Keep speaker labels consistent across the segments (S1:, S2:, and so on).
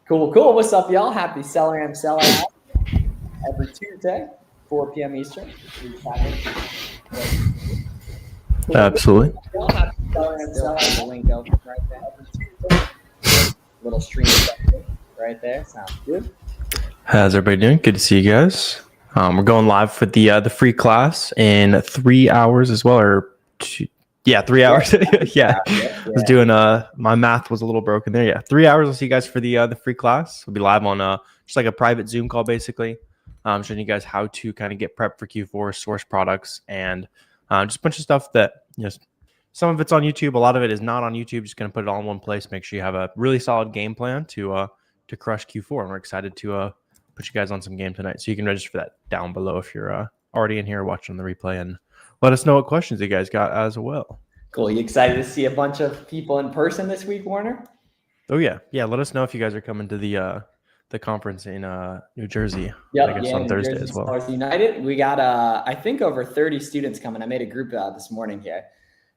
S1: Cool, cool. What's up, y'all? Happy SellerAmp every Tuesday, 4 p.m. Eastern.
S2: Absolutely.
S1: Happy SellerAmp, the link open right there. Every Tuesday. Little stream right there. Sounds good.
S2: How's everybody doing? Good to see you guys. We're going live for the free class in 3 hours as well, or 3 hours. Yeah. I was doing my math was a little broken there. Yeah, 3 hours. I'll see you guys for the free class. We'll be live on just like a private Zoom call, basically. Showing you guys how to kind of get prepped for Q4, source products, and just a bunch of stuff that some of it's on YouTube. A lot of it is not on YouTube. Just gonna put it all in one place. Make sure you have a really solid game plan to crush Q4. And we're excited to put you guys on some game tonight. So you can register for that down below if you're already in here watching the replay, and let us know what questions you guys got as well.
S1: Cool. You excited to see a bunch of people in person this week, Warner?
S2: Oh yeah. Let us know if you guys are coming to the conference in New Jersey.
S1: Yep,
S2: I guess on Thursday as well.
S1: Sellers United. We got I think over 30 students coming. I made a group this morning here,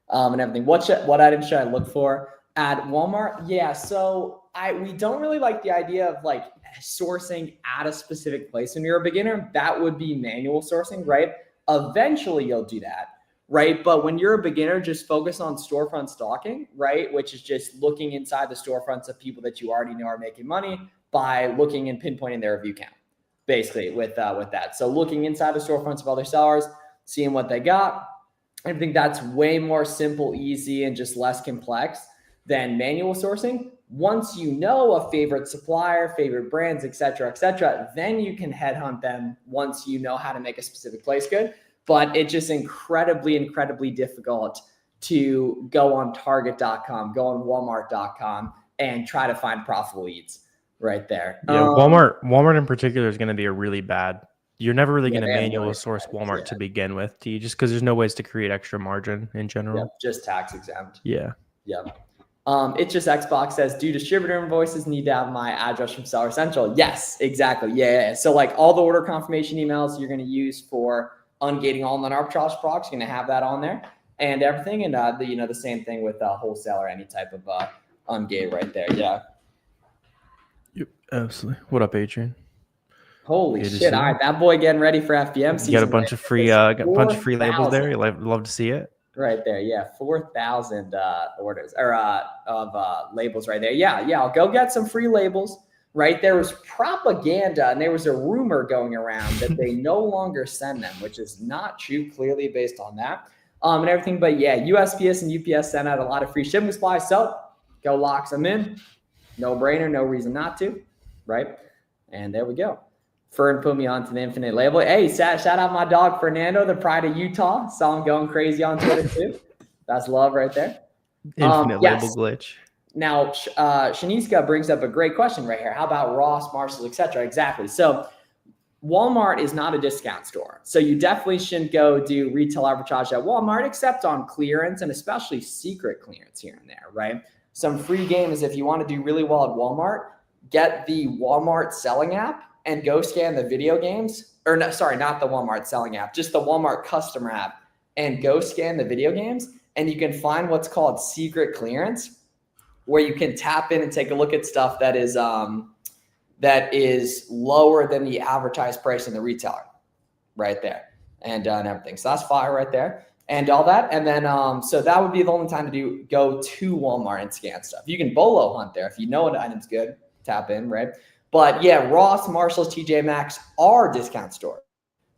S1: and everything. What items should I look for at Walmart? Yeah, so we don't really like the idea of like sourcing at a specific place. When you're a beginner, that would be manual sourcing, right? Eventually you'll do that, right? But when you're a beginner, just focus on storefront stalking, right? Which is just looking inside the storefronts of people that you already know are making money by looking and pinpointing their review count, basically with that. So looking inside the storefronts of other sellers, seeing what they got. I think that's way more simple, easy, and just less complex than manual sourcing. Once you know a favorite supplier, favorite brands, et cetera, then you can headhunt them once you know how to make a specific place good. But it's just incredibly, incredibly difficult to go on Target.com, go on Walmart.com, and try to find profitable leads right there.
S2: Yeah, Walmart in particular is going to be a really bad. You're never really going to manually source Walmart to begin with, just because there's no ways to create extra margin in general.
S1: Yep, just tax exempt.
S2: Yeah.
S1: Yep. It's just Xbox says, do distributor invoices need to have my address from Seller Central? Yes, exactly. Yeah. So like all the order confirmation emails you're going to use for ungating online arbitrage products, you're going to have that on there and everything. And the same thing with wholesaler, any type of ungate right there. Yeah.
S2: Yep, absolutely. What up, Adrian?
S1: Holy shit! All right, that boy getting ready for FBM season.
S2: You got a bunch of free, labels there. You love to see it.
S1: Right there, yeah, 4,000 orders or of labels right there. Yeah, I'll go get some free labels. Right, there was propaganda and there was a rumor going around that they no longer send them, which is not true, clearly based on that and everything. But yeah, USPS and UPS sent out a lot of free shipping supplies, so go lock them in. No brainer, no reason not to, right? And there we go. Fern put me onto the Infinite label. Hey, shout out my dog Fernando, the pride of Utah. Saw him going crazy on Twitter too. That's love right there.
S2: Infinite label glitch.
S1: Now, Shaniska brings up a great question right here. How about Ross, Marshalls, etc.? Exactly. So Walmart is not a discount store. So you definitely shouldn't go do retail arbitrage at Walmart, except on clearance and especially secret clearance here and there, right? Some free game is if you want to do really well at Walmart, get the Walmart selling app and go scan the video games, or no, sorry, not the Walmart selling app, just the Walmart customer app, and go scan the video games, and you can find what's called secret clearance, where you can tap in and take a look at stuff that is lower than the advertised price in the retailer, right there, and everything. So that's fire right there, and all that, and then so that would be the only time to go to Walmart and scan stuff. You can bolo hunt there if you know an item's good, tap in, right? But yeah, Ross, Marshalls, TJ Maxx are discount stores.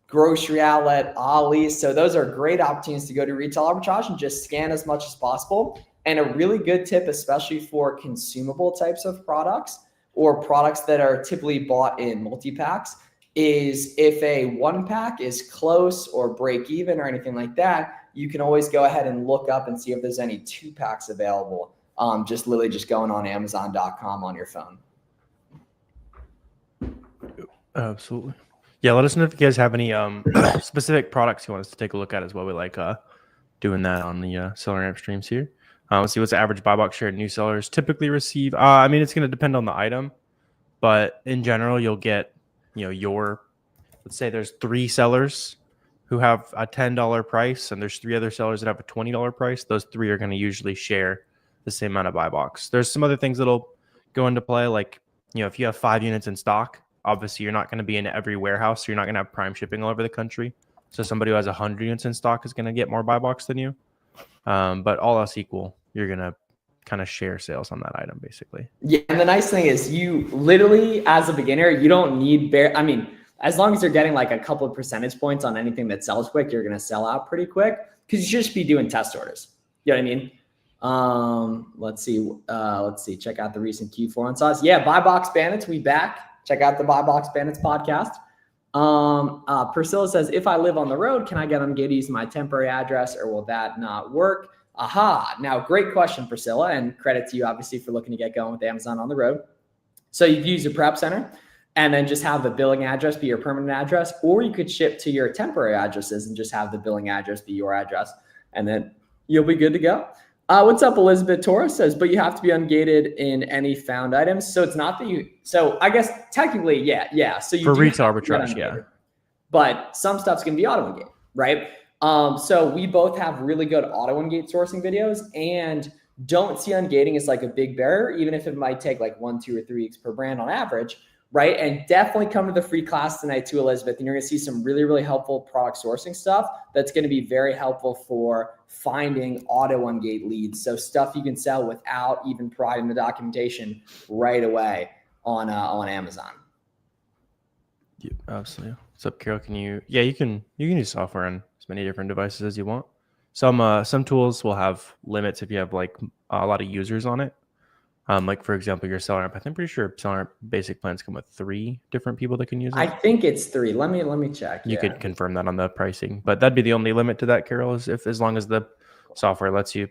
S1: Grocery outlet, Ollie's. So those are great opportunities to go to retail arbitrage and just scan as much as possible. And a really good tip, especially for consumable types of products or products that are typically bought in multi-packs, is if a one pack is close or break even or anything like that, you can always go ahead and look up and see if there's any 2 packs available. Just literally just going on Amazon.com on your phone.
S2: Absolutely. Yeah, let us know if you guys have any specific products you want us to take a look at as well. We like doing that on the SellerAmp streams here. Let's see what's the average buy box share new sellers typically receive. I mean, it's going to depend on the item, but in general, you'll get, let's say there's 3 sellers who have a $10 price and there's 3 other sellers that have a $20 price. Those 3 are going to usually share the same amount of buy box. There's some other things that'll go into play, like if you have 5 units in stock, obviously you're not going to be in every warehouse. So you're not going to have prime shipping all over the country. So somebody who has 100 units in stock is going to get more buy box than you. But all else equal, you're going to kind of share sales on that item basically.
S1: Yeah. And the nice thing is you literally, as a beginner, you don't need as long as you're getting like a couple of percentage points on anything that sells quick, you're going to sell out pretty quick because you should just be doing test orders. You know what I mean? Let's see. Check out the recent Q4 on sauce. Yeah. Buy Box Bandits. We back. Check out the Buy Box Bandits podcast. Priscilla says, if I live on the road, can I get ungated using my temporary address or will that not work? Aha. Now, great question, Priscilla, and credit to you obviously for looking to get going with Amazon on the road. So you can use your prep center and then just have the billing address be your permanent address, or you could ship to your temporary addresses and just have the billing address be your address, and then you'll be good to go. What's up, Elizabeth Torres says, but you have to be ungated in any found items. So it's not that so I guess technically, yeah. So you
S2: for retail arbitrage, yeah.
S1: But some stuff's going to be auto ungate, right? So we both have really good auto ungate sourcing videos and don't see ungating as like a big barrier, even if it might take like 1, 2, or 3 weeks per brand on average, right? And definitely come to the free class tonight too, Elizabeth. And you're going to see some really, really helpful product sourcing stuff that's going to be very helpful for finding auto ungate leads. So stuff you can sell without even providing the documentation right away on Amazon.
S2: Yeah, absolutely. What's up, Carol? You can use software on as many different devices as you want. Some tools will have limits if you have like a lot of users on it. Like for example, your SellerAmp. I'm pretty sure SellerAmp basic plans come with 3 different people that can use it.
S1: I think it's 3. Let me check.
S2: You could confirm that on the pricing, but that'd be the only limit to that, Carol. Is as long as the software lets you.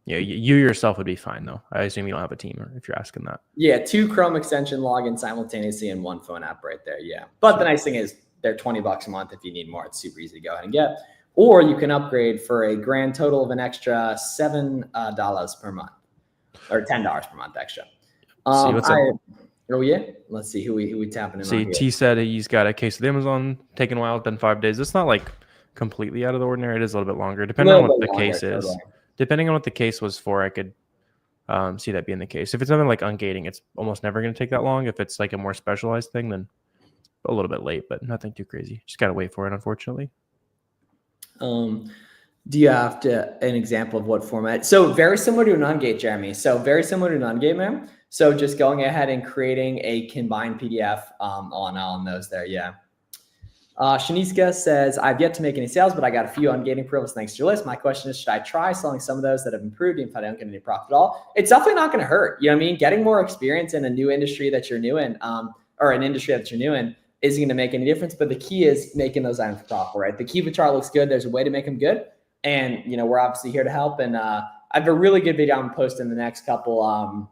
S2: You yourself would be fine though. I assume you don't have a team, or if you're asking that.
S1: Yeah, 2 Chrome extension logins simultaneously in 1 phone app right there. Yeah, but the nice thing is they're $20 a month. If you need more, it's super easy to go ahead and get. Or you can upgrade for a grand total of an extra $7 per month. Or $10 per month extra. Let's see who we tapping in.
S2: See, T said he's got a case with Amazon, taking a while, been 5 days. It's not like completely out of the ordinary. It is a little bit longer, depending on what the case is. Totally. Depending on what the case was for, I could see that being the case. If it's something like ungating, it's almost never going to take that long. If it's like a more specialized thing, then a little bit late, but nothing too crazy. Just got to wait for it, unfortunately.
S1: Do you have an example of what format? So very similar to an ungate, Jeremy. So very similar to an ungate, man. So just going ahead and creating a combined PDF on those there. Yeah. Shaniska says, I've yet to make any sales, but I got a few ungating approvals thanks to your list. My question is, should I try selling some of those that have improved even if I don't get any profit at all? It's definitely not going to hurt. You know what I mean? Getting more experience in a new industry that you're new in, or an industry that you're new in, isn't going to make any difference. But the key is making those items profitable, right? The Kiva chart looks good. There's a way to make them good. And, we're obviously here to help. And I have a really good video I'm posting the next couple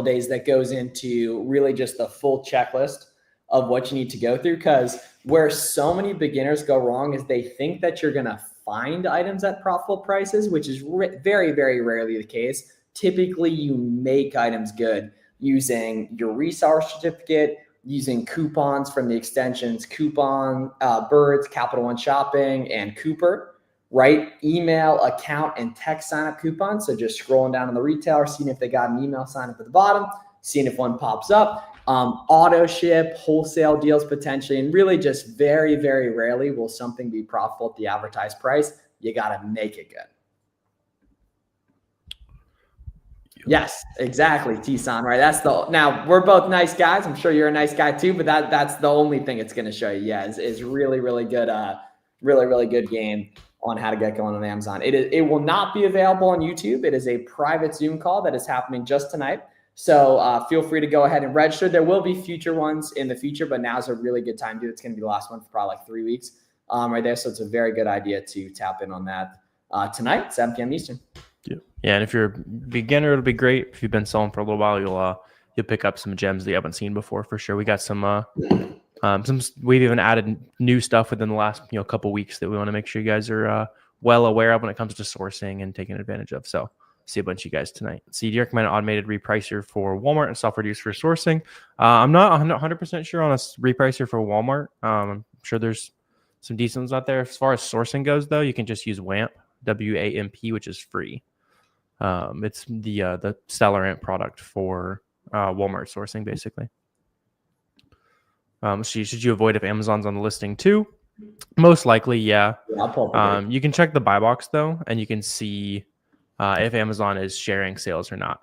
S1: days that goes into really just the full checklist of what you need to go through. Because where so many beginners go wrong is they think that you're going to find items at profitable prices, which is very, very rarely the case. Typically, you make items good using your reseller certificate, using coupons from the extensions, Birds, Capital One Shopping, and Cooper. Right? Email, account, and text sign up coupons. So just scrolling down on the retailer, seeing if they got an email sign up at the bottom, seeing if one pops up, auto ship, wholesale deals potentially, and really just very, very rarely will something be profitable at the advertised price. You got to make it good. Yes, exactly, T-San, right? Now we're both nice guys. I'm sure you're a nice guy too, but that's the only thing it's going to show you. Yeah, is really, really good, really good game on how to get going on Amazon. It will not be available on YouTube. It is a private Zoom call that is happening just tonight. So feel free to go ahead and register. There will be future ones in the future, but now's a really good time to do it. It's going to be the last one for probably like 3 weeks right there. So it's a very good idea to tap in on that tonight, 7 p.m. Eastern.
S2: Yeah, and if you're a beginner, it'll be great. If you've been selling for a little while, you'll pick up some gems that you haven't seen before for sure. We got some we've even added new stuff within the last couple weeks that we want to make sure you guys are well aware of when it comes to sourcing and taking advantage of. So see a bunch of you guys tonight. So do you recommend an automated repricer for Walmart and software used for sourcing? I'm not 100% sure on a repricer for Walmart. I'm sure there's some decent ones out there. As far as sourcing goes, though, you can just use WAMP, WAMP, which is free. It's the SellerAmp product for Walmart sourcing, basically. Should you avoid if Amazon's on the listing too? Most likely, yeah.
S1: I'll pull up
S2: You can check the buy box though, and you can see if Amazon is sharing sales or not.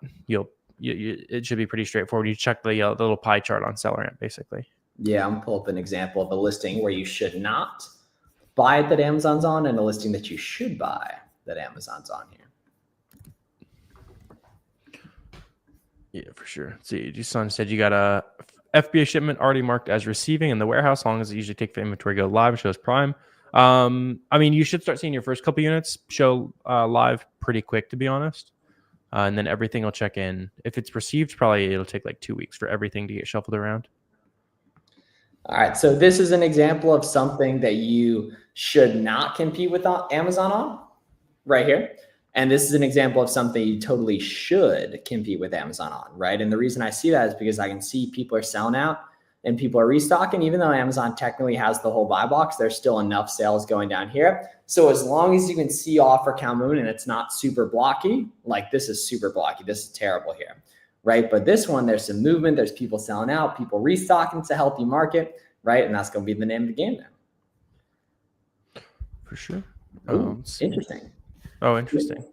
S2: It should be pretty straightforward. You check the little pie chart on SellerAmp, basically.
S1: Yeah, I'm pulling up an example of a listing where you should not buy it that Amazon's on, and a listing that you should buy that Amazon's on here.
S2: Yeah, for sure. See, your son said you got a FBA shipment already marked as receiving in the warehouse, as long as it usually takes the inventory to go live and shows Prime. I mean, you should start seeing your first couple units show live pretty quick, to be honest. And then everything will check in. If it's received, probably it'll take like 2 weeks for everything to get shuffled around.
S1: All right, so this is an example of something that you should not compete with Amazon on right here. And this is an example of something you totally should compete with Amazon on, right? And the reason I see that is because I can see people are selling out and people are restocking. Even though Amazon technically has the whole buy box, there's still enough sales going down here. So as long as you can see offer count moving and it's not super blocky, like this is super blocky, this is terrible here, right? But this one, there's some movement, there's people selling out, people restocking, it's a healthy market, right? And that's going to be the name of the game now.
S2: For sure.
S1: Ooh, interesting.
S2: Oh, interesting.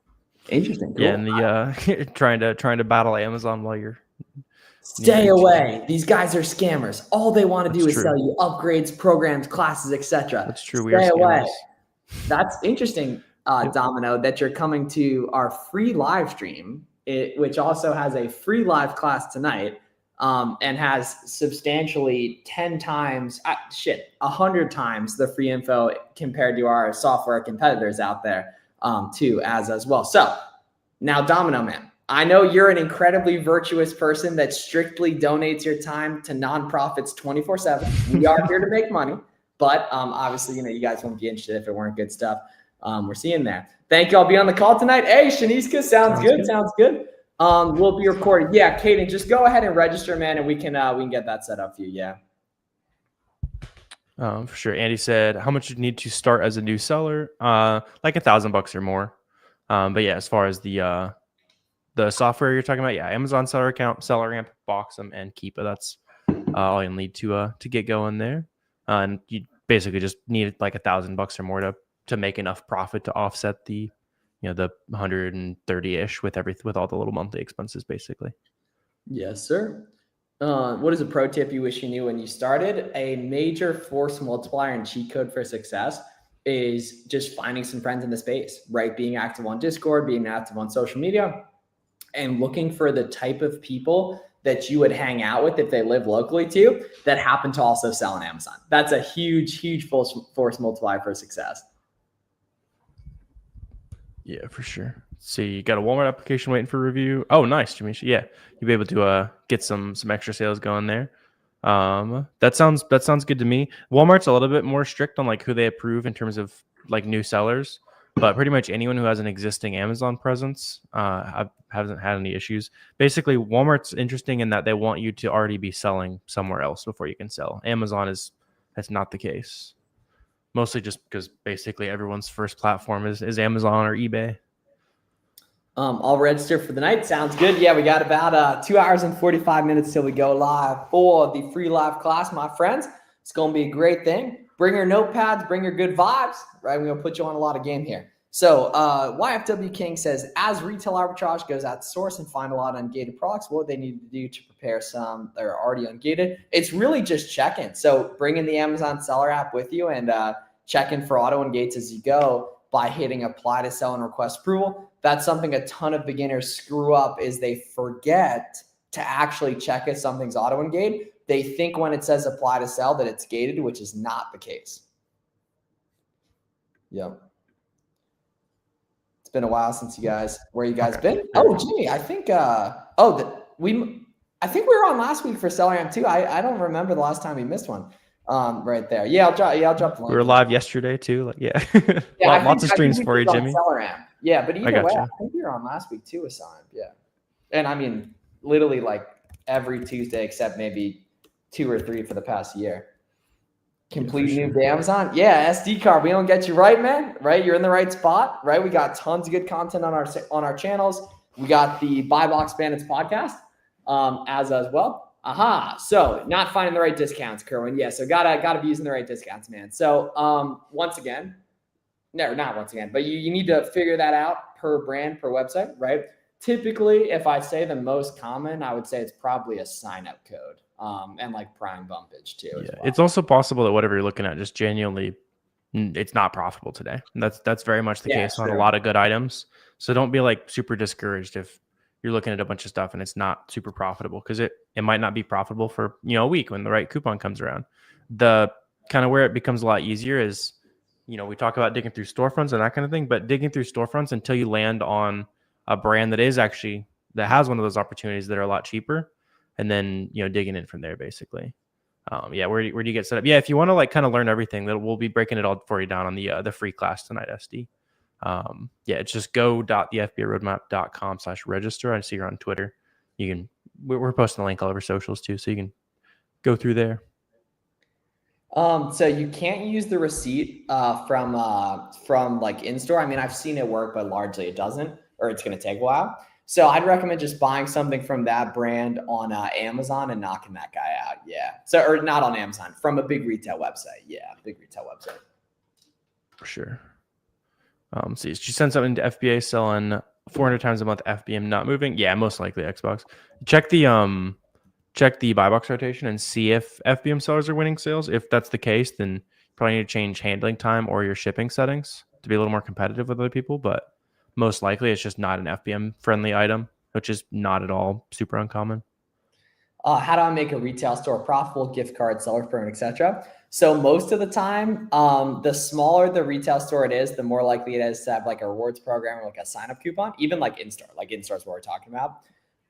S1: Interesting. Cool.
S2: Yeah, and the trying to battle Amazon while you're
S1: stay away. These guys are scammers. All they want to do is
S2: true.
S1: sell you upgrades, programs, classes, etc.
S2: That's true.
S1: Stay away. That's interesting, Domino, that you're coming to our free live stream, which also has a free live class tonight, and has substantially 10 times, 100 times the free info compared to our software competitors out there, too, as well. So now, Domino Man, I know you're an incredibly virtuous person that strictly donates your time to nonprofits 24/7. We are here to make money, but obviously, you guys wouldn't be interested if it weren't good stuff we're seeing there. Thank you. I'll be on the call tonight. Hey, Shaniska, sounds good. We'll be recording. Yeah, Kaden, just go ahead and register, man, and we can get that set up for you. Yeah.
S2: For sure. Andy said, how much you need to start as a new seller? Like $1,000 or more. But yeah, as far as the software you're talking about, yeah, Amazon Seller Account, SellerAmp, Boxem, and Keepa. That's all you need to get going there. And you basically just need like $1,000 or more to make enough profit to offset the 130-ish with all the little monthly expenses, basically.
S1: Yes, sir. What is a pro tip you wish you knew when you started? A major force multiplier and cheat code for success is just finding some friends in the space, right? Being active on Discord, being active on social media, and looking for the type of people that you would hang out with if they live locally to you that happen to also sell on Amazon. That's a huge force multiplier for success.
S2: Yeah, for sure. So you got a Walmart application waiting for review. Oh, nice, Jamisha. Yeah, you'll be able to get some extra sales going there. That sounds good to me. Walmart's a little bit more strict on like who they approve in terms of like new sellers, but pretty much anyone who has an existing Amazon presence hasn't had any issues. Basically, Walmart's interesting in that they want you to already be selling somewhere else before you can sell. Amazon that's not the case. Mostly just because basically everyone's first platform is Amazon or eBay.
S1: I'll register for the night. Sounds good. Yeah, we got about 2 hours and 45 minutes till we go live for the free live class, my friends. It's going to be a great thing. Bring your notepads, bring your good vibes, right? We're going to put you on a lot of game here. So YFW King says, as retail arbitrage goes out to source and find a lot of ungated products, what they need to do to prepare some that are already ungated? It's really just check-in. So bring in the Amazon Seller app with you and check in for auto ungates as you go by hitting apply to sell and request approval. That's something a ton of beginners screw up is they forget to actually check if something's auto ungate. They think when it says apply to sell that it's gated, which is not the case. Yep. It's been a while since where you guys been? Oh, Jimmy, I think I think we were on last week for SellerAmp too. I don't remember the last time we missed one. Right there. Yeah, I'll drop the link.
S2: We were live yesterday too. Like, yeah. Lots of streams for you, Jimmy.
S1: SellerAmp. Yeah, but either way, I think we were on last week too with SellerAmp. Yeah. And I mean, literally like every Tuesday except maybe 2 or 3 for the past year. Complete new to Amazon. Yeah, SD card. We don't get you right, man. Right? You're in the right spot, right? We got tons of good content on our channels. We got the Buy Box Bandits podcast. as well. Aha. So not finding the right discounts, Kerwin. Yeah. So gotta be using the right discounts, man. So once again, no, not once again, but you need to figure that out per brand, per website, right? Typically, if I say the most common, I would say it's probably a sign-up code, and like prime bumpage too.
S2: Yeah, it's also possible that whatever you're looking at just genuinely it's not profitable today. And that's very much the case on a lot of good items. So don't be like super discouraged if you're looking at a bunch of stuff and it's not super profitable, because it might not be profitable for a week when the right coupon comes around. The kind of where it becomes a lot easier is we talk about digging through storefronts and that kind of thing, but digging through storefronts until you land on a brand that has one of those opportunities that are a lot cheaper, and then digging in from there basically. Where do you get set up? Yeah, if you want to like kind of learn everything, that we'll be breaking it all for you down on the free class tonight, SD. It's just go.thefbaroadmap.com/register. I see you're on Twitter. We're posting the link all over socials too, so you can go through there.
S1: So you can't use the receipt from like in-store. I mean, I've seen it work, but largely it doesn't, or it's going to take a while. So I'd recommend just buying something from that brand on Amazon and knocking that guy out. Yeah. So, or not on Amazon, from a big retail website. Yeah, big retail website.
S2: For sure. See, she sent something to FBA selling 400 times a month. FBM not moving. Yeah, most likely Xbox. Check the buy box rotation and see if FBM sellers are winning sales. If that's the case, then you probably need to change handling time or your shipping settings to be a little more competitive with other people. But most likely it's just not an FBM friendly item, which is not at all super uncommon.
S1: How do I make a retail store profitable? Gift card, seller program, etc. So most of the time, the smaller the retail store it is, the more likely it is to have like a rewards program or like a sign up coupon, even like in-store. Like in-store is what we're talking about.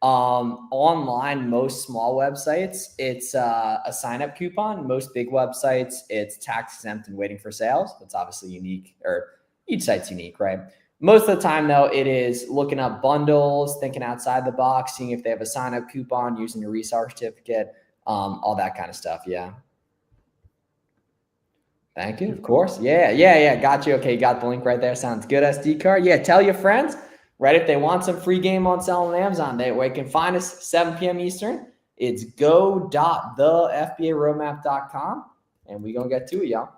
S1: Online, most small websites, it's a sign-up coupon. Most big websites, it's tax exempt and waiting for sales. That's obviously unique, or each site's unique, right? Most of the time, though, it is looking up bundles, thinking outside the box, seeing if they have a sign-up coupon, using your reseller certificate, all that kind of stuff. Yeah. Thank you. Of course. Yeah. Got you. Okay, you got the link right there. Sounds good, SD card. Yeah, tell your friends. Right, if they want some free game on selling on Amazon, they can find us 7 p.m. Eastern. It's go.thefbaroadmap.com, and we're going to get to it, y'all.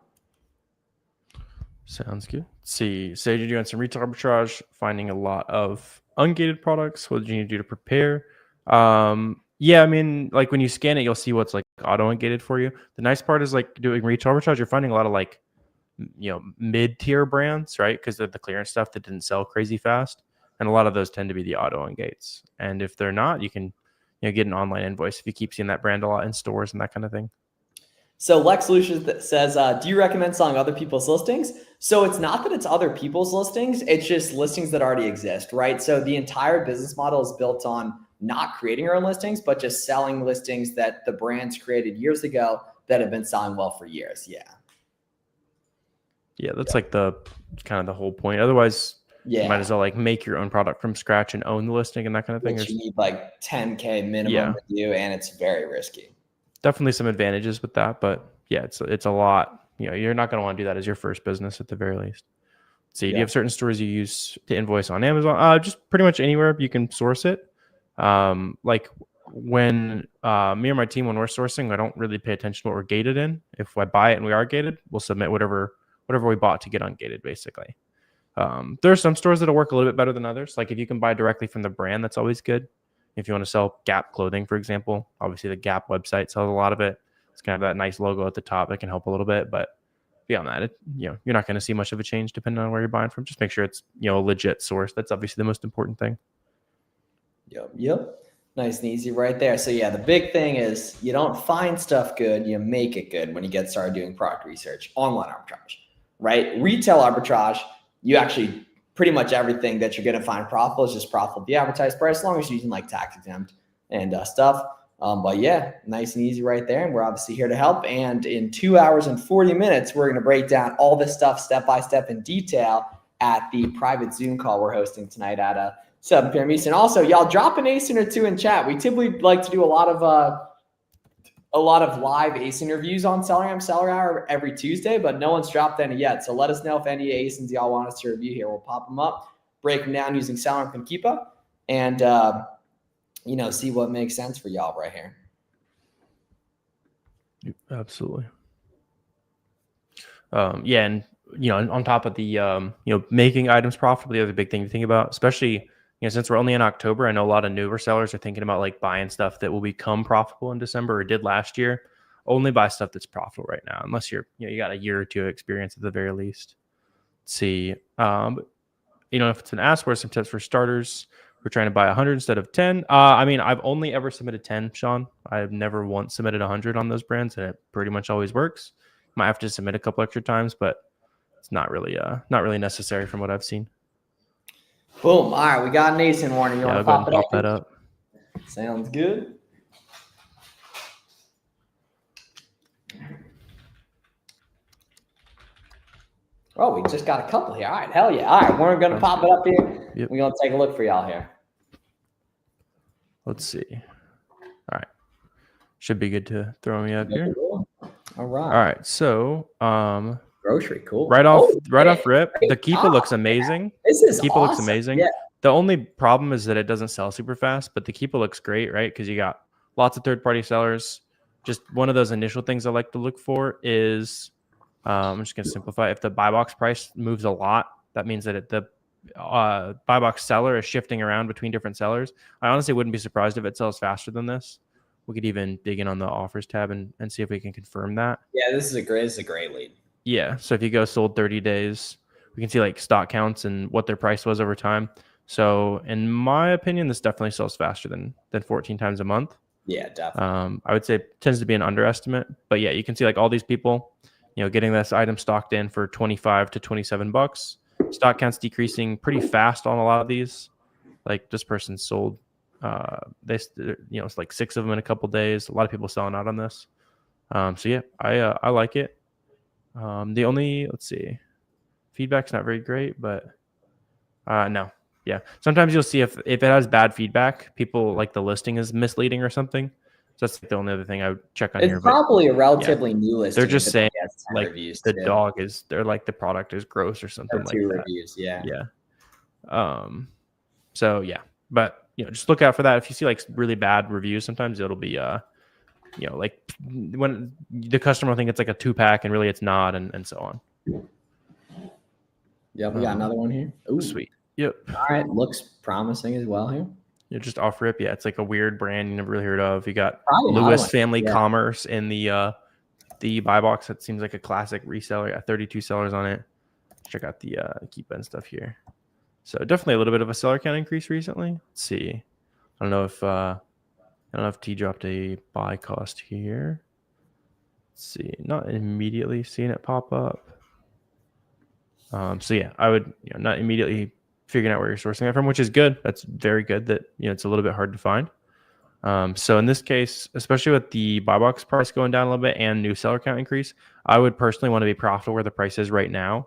S2: Sounds good. Let's see, Sage, you're doing some retail arbitrage, finding a lot of ungated products. What did you need to do to prepare? I mean, like when you scan it, you'll see what's like auto ungated for you. The nice part is like doing retail arbitrage, you're finding a lot of like, mid-tier brands, right? Because they're the clearance stuff that didn't sell crazy fast. And a lot of those tend to be the auto ungates. And if they're not, you can get an online invoice if you keep seeing that brand a lot in stores and that kind of thing.
S1: So Lex Lucius says, do you recommend selling other people's listings? So it's not that it's other people's listings. It's just listings that already exist, right? So the entire business model is built on not creating our own listings, but just selling listings that the brands created years ago that have been selling well for years. Yeah.
S2: Yeah, that's like the kind of the whole point. Otherwise, you might as well like make your own product from scratch and own the listing and that kind of thing.
S1: Which you need like 10K minimum to do, and it's very risky.
S2: Definitely some advantages with that, but yeah, it's a lot. You're not going to want to do that as your first business at the very least. See, do you have certain stores you use to invoice on Amazon? Just pretty much anywhere you can source it. Like when me and my team, when we're sourcing, I don't really pay attention to what we're gated in. If I buy it and we are gated, we'll submit whatever we bought to get ungated, basically. There are some stores that'll work a little bit better than others. Like if you can buy directly from the brand, that's always good. If you want to sell Gap clothing, for example, obviously the Gap website sells a lot of it. It's kind of that nice logo at the top that can help a little bit, but beyond that, you're not going to see much of a change depending on where you're buying from. Just make sure it's a legit source. That's obviously the most important thing.
S1: Yep. Nice and easy right there. So yeah, the big thing is you don't find stuff good, you make it good when you get started doing product research. Online arbitrage, right? Retail arbitrage, you actually pretty much everything that you're going to find profitable is just profitable at the advertised price, as long as you're using like tax exempt and stuff. But yeah, nice and easy right there. And we're obviously here to help. And in 2 hours and 40 minutes, we're going to break down all this stuff step by step in detail at the private Zoom call we're hosting tonight at 7 p.m. Eastern. Also, y'all drop an ASIN or two in chat. We typically like to do a lot of live ACE interviews on SellerAmp Seller Hour every Tuesday, but no one's dropped any yet. So let us know if any ASINs y'all want us to review here. We'll pop them up, break them down using SellerAmp and Keepa. And see what makes sense for y'all right here.
S2: Absolutely. Yeah, and on top of the making items profitable, the other big thing to think about, especially since we're only in October, I know a lot of newer sellers are thinking about like buying stuff that will become profitable in December or did last year. Only buy stuff that's profitable right now, unless you got a year or two of experience at the very least. Let's see, if it's an ask, what are some tips for starters? We're trying to buy 100 instead of 10. I mean, I've only ever submitted 10, Sean. I've never once submitted 100 on those brands, and it pretty much always works. Might have to submit a couple extra times, but it's not really necessary from what I've seen.
S1: Boom. All right, we got an ASIN warning. You want to pop
S2: that up?
S1: Sounds good. Oh, we just got a couple here. All right, hell yeah. All right, we're going to pop it up here.
S2: Yep.
S1: We're going to take a look for y'all here.
S2: Let's see. All right. Should be good to throw me up here.
S1: All right.
S2: All right. So,
S1: grocery, cool.
S2: Right off rip, the Keepa looks amazing.
S1: This is
S2: Keepa looks amazing.
S1: Yeah.
S2: The only problem is that it doesn't sell super fast, but the Keepa looks great, right? Because you got lots of third-party sellers. Just one of those initial things I like to look for is, I'm just going to simplify. If the buy box price moves a lot, that means that the buy box seller is shifting around between different sellers. I honestly wouldn't be surprised if it sells faster than this. We could even dig in on the offers tab and see if we can confirm that.
S1: Yeah, this is a great lead.
S2: Yeah. So if you go sold 30 days, we can see like stock counts and what their price was over time. So in my opinion, this definitely sells faster than 14 times a month.
S1: Yeah, definitely.
S2: I would say it tends to be an underestimate, but yeah, you can see like all these people, getting this item stocked in for 25 to 27 bucks. Stock counts decreasing pretty fast on a lot of these. Like this person sold, it's like 6 of them in a couple days. A lot of people selling out on this. So yeah, I like it. The only, let's see, feedback's not very great, but no. Yeah. Sometimes you'll see if it has bad feedback, people like the listing is misleading or something. So that's the only other thing I would check on here.
S1: It's probably a relatively new listing.
S2: They're just saying like they're like the product is gross or something like that.
S1: 2 reviews. Yeah.
S2: Yeah. So yeah, but just look out for that. If you see like really bad reviews, sometimes it'll be like when the customer will think it's like a 2-pack and really it's not, and so on.
S1: Yeah, we got another one here.
S2: Ooh, sweet. Yep. All
S1: right, looks promising as well here.
S2: Just off rip. Yeah, it's like a weird brand you never really heard of. You got Lewis Family Commerce in the buy box. That seems like a classic reseller. Got 32 sellers on it. Check out the Keepa and stuff here. So definitely a little bit of a seller count increase recently. Let's see. I don't know if T dropped a buy cost here. Let's see. Not immediately seeing it pop up. So yeah, I would not immediately figuring out where you're sourcing that from, which is good. That's very good that it's a little bit hard to find. So in this case, especially with the buy box price going down a little bit and new seller count increase, I would personally want to be profitable where the price is right now,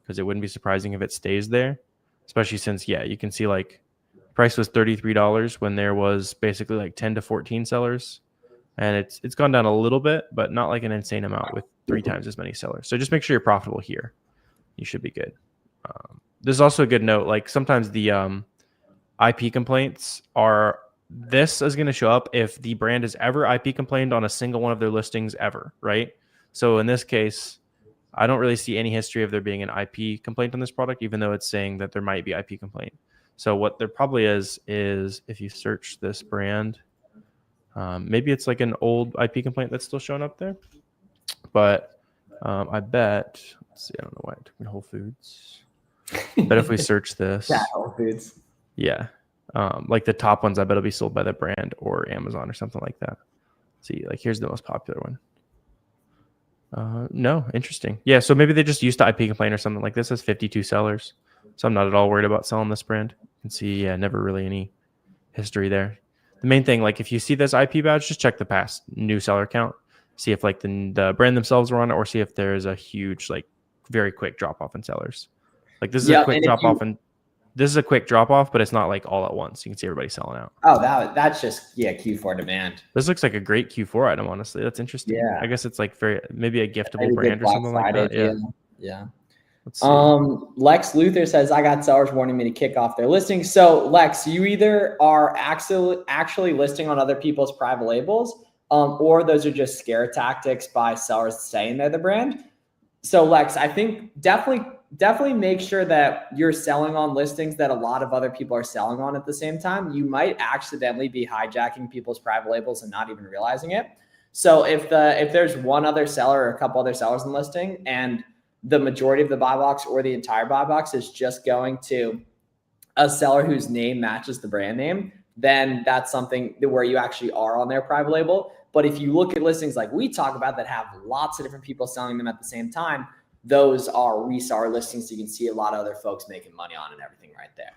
S2: because it wouldn't be surprising if it stays there, especially since you can see like price was $33 when there was basically like 10 to 14 sellers, and it's gone down a little bit, but not like an insane amount with 3 times as many sellers. So just make sure you're profitable here. You should be good. There's also a good note, like sometimes the IP complaints are, this is going to show up if the brand has ever IP complained on a single one of their listings ever, right? So in this case, I don't really see any history of there being an IP complaint on this product, even though it's saying that there might be IP complaint. So what there probably is if you search this brand, maybe it's like an old IP complaint that's still showing up there. But I bet, let's see, I don't know why it took me Whole Foods. But if we search this,
S1: Whole Foods.
S2: Yeah. Like the top ones, I bet will be sold by the brand or Amazon or something like that. See, like here's the most popular one. No, interesting. Yeah, so maybe they just used to IP complaint or something. Like this has 52 sellers. So I'm not at all worried about selling this brand. You can see, never really any history there. The main thing, like if you see this IP badge, just check the past new seller count. See if like the brand themselves were on it, or see if there's a huge, like very quick drop off in sellers. Like this is a quick drop off, and this is a quick drop off, but it's not like all at once. You can see everybody selling out.
S1: Oh, that's just Q4 demand.
S2: This looks like a great Q4 item, honestly. That's interesting.
S1: Yeah.
S2: I guess it's like maybe a giftable brand or something like that.
S1: Yeah.
S2: Let's see.
S1: Lex Luthor says, I got sellers wanting me to kick off their listings. So Lex, you either are actually listing on other people's private labels, or those are just scare tactics by sellers saying they're the brand. So Lex, I think definitely make sure that you're selling on listings that a lot of other people are selling on at the same time. You might accidentally be hijacking people's private labels and not even realizing it. So if there's one other seller or a couple other sellers in the listing, and the majority of the buy box or the entire buy box is just going to a seller whose name matches the brand name, then that's something where you actually are on their private label. But if you look at listings like we talk about that have lots of different people selling them at the same time, those are reseller listings. So you can see a lot of other folks making money on and everything right there.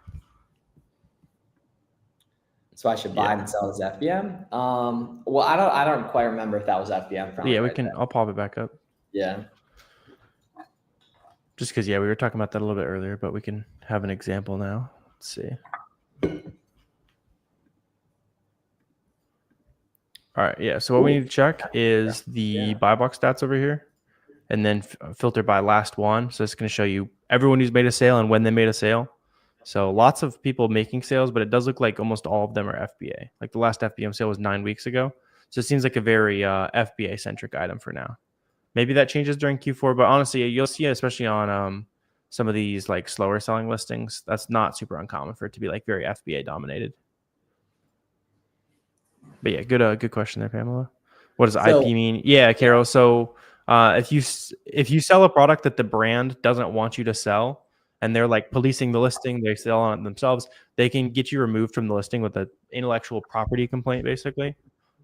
S1: So I should buy it and sell as FBM. Well, I don't quite remember if that was FBM.
S2: Yeah, we can. I'll pop it back up.
S1: Yeah.
S2: Just because, we were talking about that a little bit earlier, but we can have an example now. Let's see. All right, yeah. So what we need to check is the buy box stats over here, and then filter by last one. So it's going to show you everyone who's made a sale and when they made a sale. So lots of people making sales, but it does look like almost all of them are FBA. Like the last FBM sale was 9 weeks ago. So it seems like a very FBA-centric item for now. Maybe that changes during Q4, but honestly, you'll see it especially on some of these like slower selling listings. That's not super uncommon for it to be like very FBA dominated. But yeah, good question there, Pamela. What does IP mean? Yeah, Carol. So if you sell a product that the brand doesn't want you to sell, and they're like policing the listing, they sell on it themselves, they can get you removed from the listing with an intellectual property complaint, basically.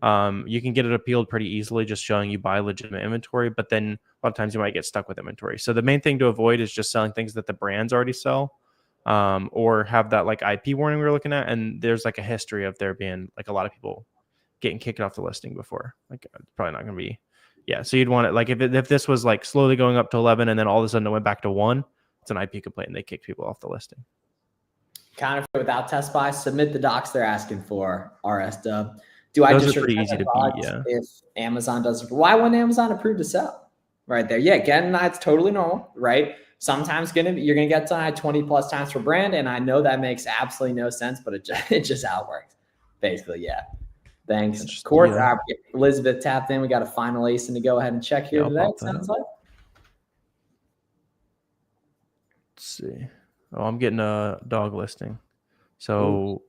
S2: You can get it appealed pretty easily just showing you buy legitimate inventory, but then a lot of times you might get stuck with inventory. So the main thing to avoid is just selling things that the brands already sell, or have that like IP warning we were looking at. And there's like a history of there being like a lot of people getting kicked off the listing before. Like it's probably not going to be. Yeah. So you'd want it like if this was like slowly going up to 11 and then all of a sudden it went back to 1, it's an IP complaint and they kicked people off the listing.
S1: Counterfeit without test buy, submit the docs they're asking for, RS Dub. Do I
S2: Those
S1: just
S2: are pretty easy to beat, yeah.
S1: If Amazon doesn't? Why wouldn't Amazon approve to sell? Right there. Yeah, getting that's totally normal, right? Sometimes you're gonna get denied 20 plus times for brand, and I know that makes absolutely no sense, but it's just how it works. Basically, yeah. Thanks. Of course, Elizabeth tapped in. We got a final ace in to go ahead and check here today. Sounds like.
S2: Let's see. Oh, I'm getting a dog listing. So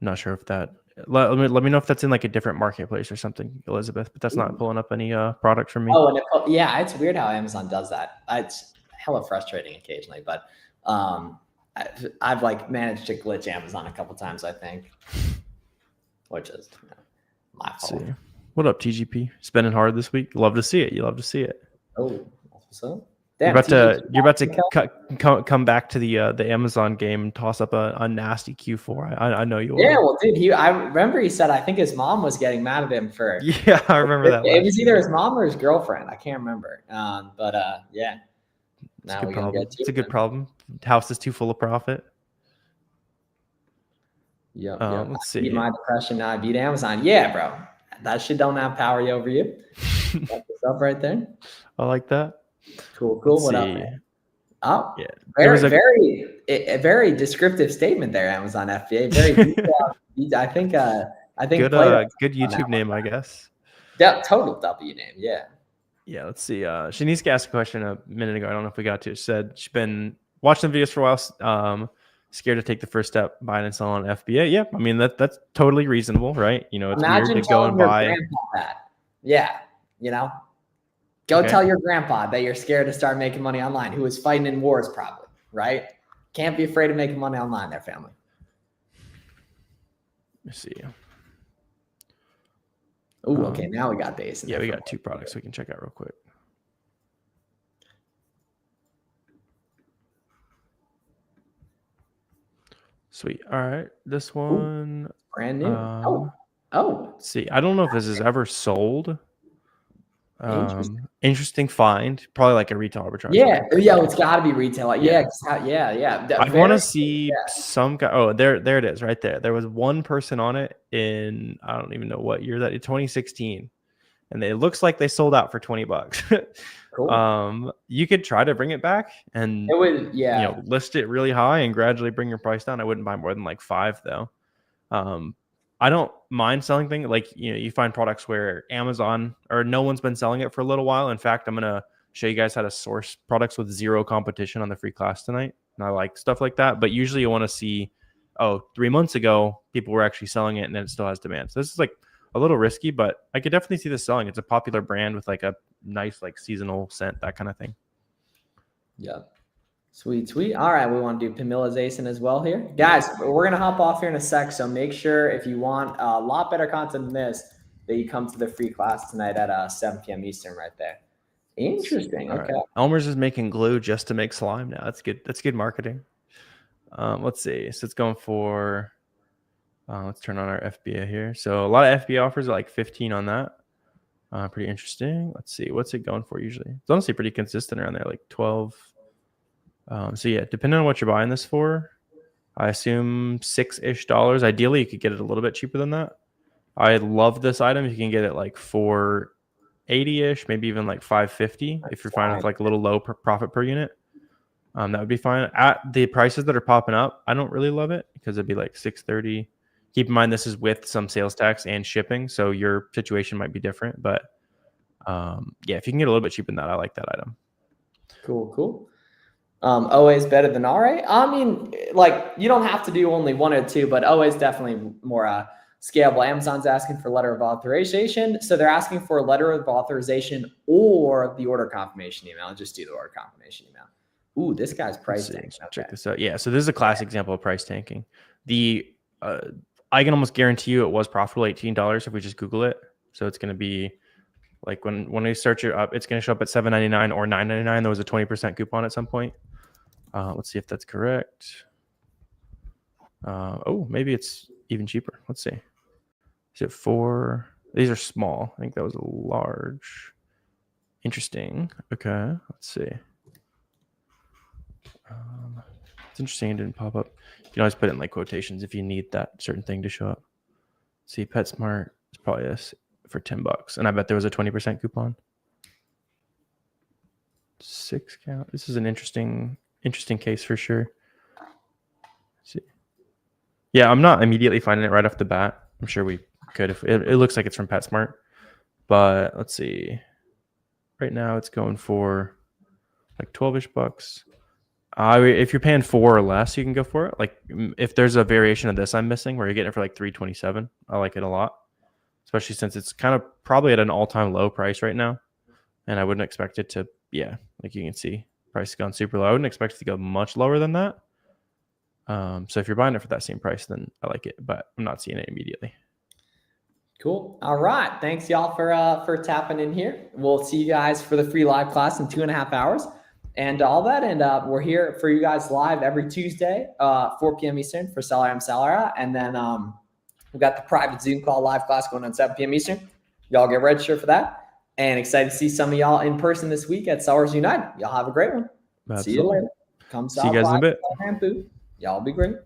S2: not sure if that let me know if that's in like a different marketplace or something, Elizabeth, but that's not pulling up any product from me.
S1: Oh, and yeah, it's weird how Amazon does that. It's hella frustrating occasionally, but I've like managed to glitch Amazon a couple times, I think, which is my fault.
S2: See. What up, TGP? Spending hard this week? Love to see it. You love to see it.
S1: Oh, so
S2: you're about to come back to the Amazon game and toss up a nasty Q4. I know you will.
S1: Yeah, well, dude, I remember he said I think his mom was getting mad at him for.
S2: Yeah, I remember that.
S1: It was either his mom or his girlfriend. I can't remember. But yeah.
S2: Now it's a good problem. House is too full of profit.
S1: Yeah.
S2: Let's see.
S1: My depression. Now I beat Amazon. Yeah, bro. That shit don't have power over you. That's what's up right there.
S2: I like that.
S1: Cool. What up, man? Oh, yeah. Very descriptive statement there, Amazon FBA. Very detailed. I think
S2: good YouTube name, I guess.
S1: Total W name, yeah.
S2: Yeah, let's see. Shanice asked a question a minute ago. I don't know if we got to. She said she's been watching the videos for a while. Scared to take the first step, buying and selling on FBA. Yeah, I mean that's totally reasonable, right? You know, it's
S1: Imagine
S2: weird to go and buy.
S1: That. Yeah, Go tell your grandpa that you're scared to start making money online, who is fighting in wars probably, right? Can't be afraid of making money online, their family.
S2: Let's see.
S1: Oh, okay. Now we got base.
S2: Yeah, we got 2 products we can check out real quick. Sweet. All right. This one.
S1: Brand new.
S2: Let's see. I don't know if this is ever sold. Interesting find. Probably like a retail arbitrage.
S1: Yeah, it's got to be retail. Yeah.
S2: I want to see some guy. Oh, there it is, right there. There was one person on it in I don't even know what year that 2016, and it looks like they sold out for $20.
S1: Cool.
S2: You could try to bring it back and
S1: It would, yeah.
S2: you know, list it really high and gradually bring your price down. I wouldn't buy more than like 5 though. I don't mind selling things like, you know, you find products where Amazon or no one's been selling it for a little while. In fact, I'm going to show you guys how to source products with zero competition on the free class tonight. And I like stuff like that. But usually you want to see, 3 months ago, people were actually selling it and then it still has demand. So this is like a little risky, but I could definitely see this selling. It's a popular brand with like a nice, like seasonal scent, that kind of thing.
S1: Yeah. Sweet, sweet. All right, we want to do Pamelaization as well here. Guys, we're going to hop off here in a sec, so make sure if you want a lot better content than this, that you come to the free class tonight at 7 p.m. Eastern right there. Interesting.
S2: All
S1: okay.
S2: Right. Elmer's is making glue just to make slime now. That's good. That's good marketing. Let's see. So it's going for, let's turn on our FBA here. So a lot of FBA offers are like 15 on that. Pretty interesting. Let's see. What's it going for usually? It's honestly pretty consistent around there, like 12. So yeah, depending on what you're buying this for, I assume $6-ish. Ideally, you could get it a little bit cheaper than that. I love this item. You can get it like $480-ish, maybe even like $550 if you're fine with like a little low profit per unit. That would be fine. At the prices that are popping up, I don't really love it because it'd be like $630. Keep in mind this is with some sales tax and shipping, so your situation might be different. But yeah, if you can get a little bit cheaper than that, I like that item.
S1: Cool, cool. Always better than RA. I mean, like you don't have to do only 1 or 2, but always definitely more scalable. Amazon's asking for letter of authorization. So they're asking for a letter of authorization or the order confirmation email. Just do the order confirmation email. Ooh, this guy's price tanking. Okay.
S2: Check this out. Yeah, so this is a classic example of price tanking. I can almost guarantee you it was profitable $18 if we just Google it. So it's going to be like when we search it up, it's going to show up at $7.99 or $9.99. There was a 20% coupon at some point. Let's see if that's correct. Oh, maybe it's even cheaper. Let's see. Is it 4? These are small. I think that was a large. Interesting. Okay, let's see. It's interesting it didn't pop up. You can always put it in like quotations if you need that certain thing to show up. See, PetSmart is probably this for $10, and I bet there was a 20% coupon. 6 count. This is an interesting case for sure. Let's see. Yeah, I'm not immediately finding it right off the bat. I'm sure we could if it looks like it's from PetSmart, but let's see. Right now it's going for like 12-ish bucks. If you're paying 4 or less, you can go for it. Like if there's a variation of this I'm missing where you're getting it for like $327, I like it a lot, especially since it's kind of probably at an all-time low price right now, and I wouldn't expect it to. Yeah, like you can see, price has gone super low. I wouldn't expect it to go much lower than that. So if you're buying it for that same price, then I like it, but I'm not seeing it immediately.
S1: Cool. All right. Thanks y'all for tapping in here. We'll see you guys for the free live class in 2.5 hours and all that. And we're here for you guys live every Tuesday, 4 p.m. Eastern for SellerAmp. And then we've got the private Zoom call live class going on 7 p.m. Eastern. Y'all get registered for that. And excited to see some of y'all in person this week at Sellers United. Y'all have a great one.
S2: Absolutely.
S1: See you later. Come
S2: see you guys in a bit.
S1: Y'all be great.